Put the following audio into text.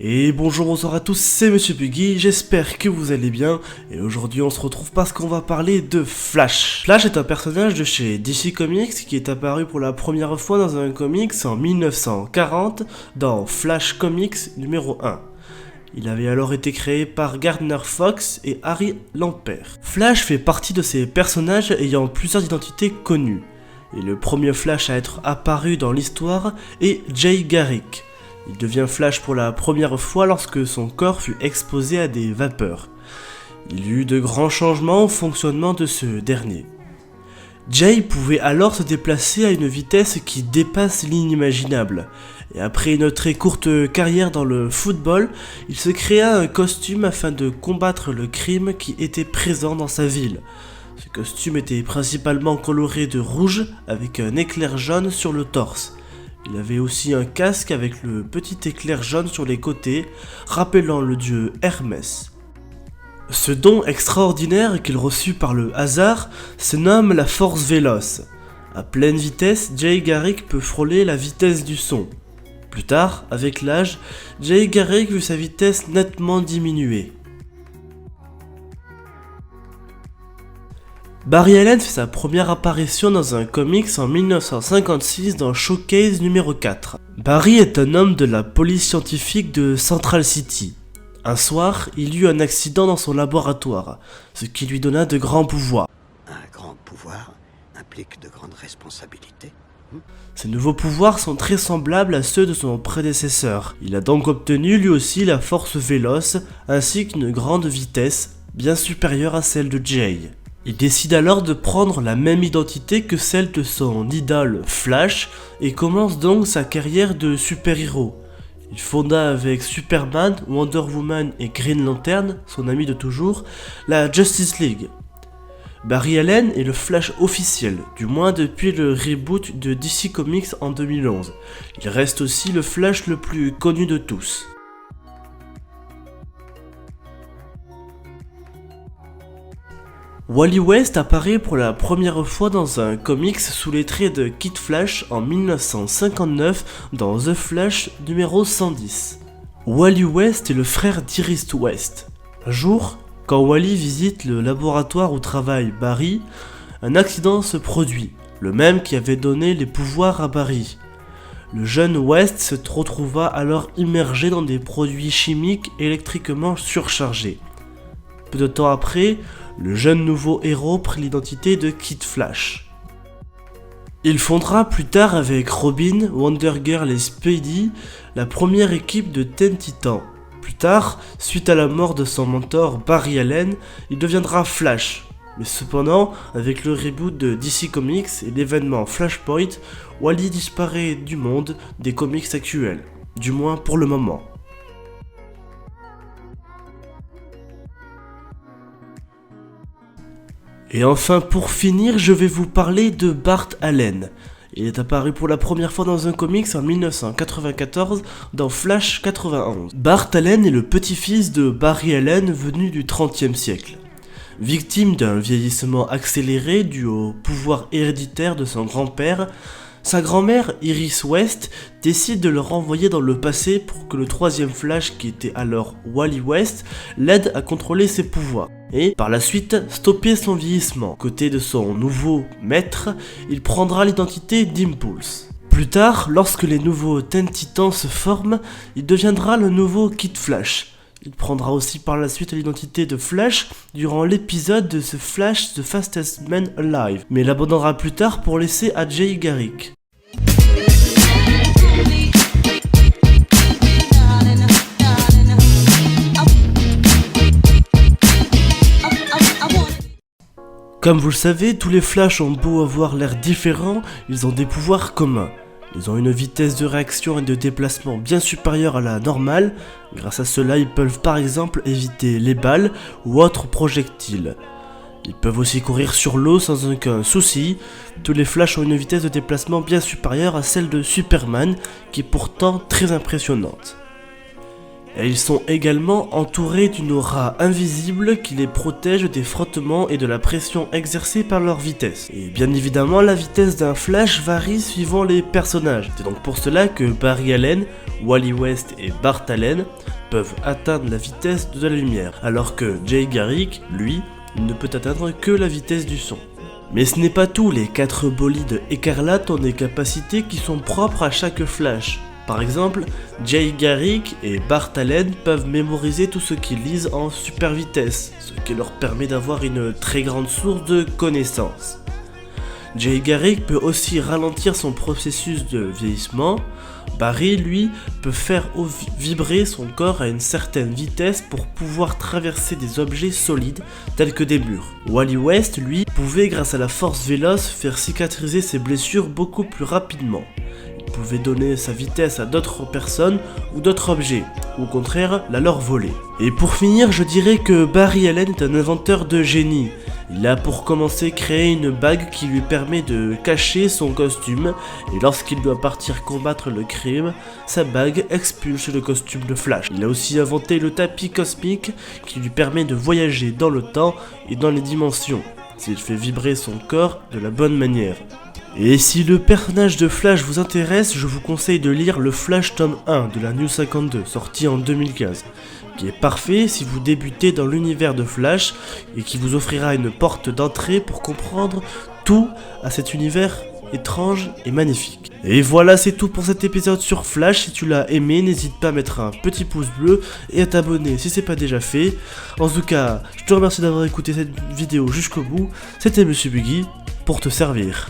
Et bonjour, bonsoir à tous, c'est Monsieur Buggy, j'espère que vous allez bien, et aujourd'hui on se retrouve parce qu'on va parler de Flash. Flash est un personnage de chez DC Comics qui est apparu pour la première fois dans un comics en 1940 dans Flash Comics numéro 1. Il avait alors été créé par Gardner Fox et Harry Lampert. Flash fait partie de ces personnages ayant plusieurs identités connues, et le premier Flash à être apparu dans l'histoire est Jay Garrick. Il devient Flash pour la première fois lorsque son corps fut exposé à des vapeurs. Il y eut de grands changements au fonctionnement de ce dernier. Jay pouvait alors se déplacer à une vitesse qui dépasse l'inimaginable, et après une très courte carrière dans le football, il se créa un costume afin de combattre le crime qui était présent dans sa ville. Ce costume était principalement coloré de rouge avec un éclair jaune sur le torse. Il avait aussi un casque avec le petit éclair jaune sur les côtés, rappelant le dieu Hermès. Ce don extraordinaire qu'il reçut par le hasard se nomme la force véloce. À pleine vitesse, Jay Garrick peut frôler la vitesse du son. Plus tard, avec l'âge, Jay Garrick vit sa vitesse nettement diminuer. Barry Allen fait sa première apparition dans un comics en 1956 dans Showcase numéro 4. Barry est un homme de la police scientifique de Central City. Un soir, il eut un accident dans son laboratoire, ce qui lui donna de grands pouvoirs. Un grand pouvoir implique de grandes responsabilités. Ces nouveaux pouvoirs sont très semblables à ceux de son prédécesseur. Il a donc obtenu lui aussi la force véloce, ainsi qu'une grande vitesse, bien supérieure à celle de Jay. Il décide alors de prendre la même identité que celle de son idole Flash et commence donc sa carrière de super-héros. Il fonda avec Superman, Wonder Woman et Green Lantern, son ami de toujours, la Justice League. Barry Allen est le Flash officiel, du moins depuis le reboot de DC Comics en 2011. Il reste aussi le Flash le plus connu de tous. Wally West apparaît pour la première fois dans un comics sous les traits de Kid Flash en 1959 dans The Flash numéro 110. Wally West est le frère d'Iris West. Un jour, quand Wally visite le laboratoire où travaille Barry, un accident se produit, le même qui avait donné les pouvoirs à Barry. Le jeune West se retrouva alors immergé dans des produits chimiques électriquement surchargés. Peu de temps après, le jeune nouveau héros prit l'identité de Kid Flash. Il fondera plus tard avec Robin, Wonder Girl et Speedy la première équipe de Teen Titans. Plus tard, suite à la mort de son mentor Barry Allen, il deviendra Flash. Mais cependant, avec le reboot de DC Comics et l'événement Flashpoint, Wally disparaît du monde des comics actuels, du moins pour le moment. Et enfin, pour finir, je vais vous parler de Bart Allen. Il est apparu pour la première fois dans un comics en 1994 dans Flash 91. Bart Allen est le petit-fils de Barry Allen venu du XXe siècle. Victime d'un vieillissement accéléré dû au pouvoir héréditaire de son grand-père, sa grand-mère, Iris West, décide de le renvoyer dans le passé pour que le troisième Flash, qui était alors Wally West, l'aide à contrôler ses pouvoirs. Et, par la suite, stopper son vieillissement. Côté de son nouveau maître, il prendra l'identité d'Impulse. Plus tard, lorsque les nouveaux Teen Titans se forment, il deviendra le nouveau Kid Flash. Il prendra aussi par la suite l'identité de Flash durant l'épisode de The Flash The Fastest Man Alive, mais l'abandonnera plus tard pour laisser à Jay Garrick. Comme vous le savez, tous les Flash ont beau avoir l'air différents, ils ont des pouvoirs communs. Ils ont une vitesse de réaction et de déplacement bien supérieure à la normale. Grâce à cela, ils peuvent par exemple éviter les balles ou autres projectiles. Ils peuvent aussi courir sur l'eau sans aucun souci. Tous les Flash ont une vitesse de déplacement bien supérieure à celle de Superman, qui est pourtant très impressionnante. Et ils sont également entourés d'une aura invisible qui les protège des frottements et de la pression exercée par leur vitesse. Et bien évidemment, la vitesse d'un Flash varie suivant les personnages. C'est donc pour cela que Barry Allen, Wally West et Bart Allen peuvent atteindre la vitesse de la lumière, alors que Jay Garrick, lui, ne peut atteindre que la vitesse du son. Mais ce n'est pas tout, les 4 bolides écarlates ont des capacités qui sont propres à chaque Flash. Par exemple, Jay Garrick et Bart Allen peuvent mémoriser tout ce qu'ils lisent en super vitesse, ce qui leur permet d'avoir une très grande source de connaissances. Jay Garrick peut aussi ralentir son processus de vieillissement. Barry, lui, peut faire vibrer son corps à une certaine vitesse pour pouvoir traverser des objets solides tels que des murs. Wally West, lui, pouvait grâce à la force véloce faire cicatriser ses blessures beaucoup plus rapidement. Il pouvait donner sa vitesse à d'autres personnes ou d'autres objets, ou au contraire la leur voler. Et pour finir, je dirais que Barry Allen est un inventeur de génie. Il a pour commencer créé une bague qui lui permet de cacher son costume, et lorsqu'il doit partir combattre le crime, sa bague expulse le costume de Flash. Il a aussi inventé le tapis cosmique qui lui permet de voyager dans le temps et dans les dimensions, s'il fait vibrer son corps de la bonne manière. Et si le personnage de Flash vous intéresse, je vous conseille de lire le Flash tome 1 de la New 52, sorti en 2015, qui est parfait si vous débutez dans l'univers de Flash et qui vous offrira une porte d'entrée pour comprendre tout à cet univers étrange et magnifique. Et voilà, c'est tout pour cet épisode sur Flash. Si tu l'as aimé, n'hésite pas à mettre un petit pouce bleu et à t'abonner si c'est pas déjà fait. En tout cas, je te remercie d'avoir écouté cette vidéo jusqu'au bout. C'était Monsieur Buggy pour te servir.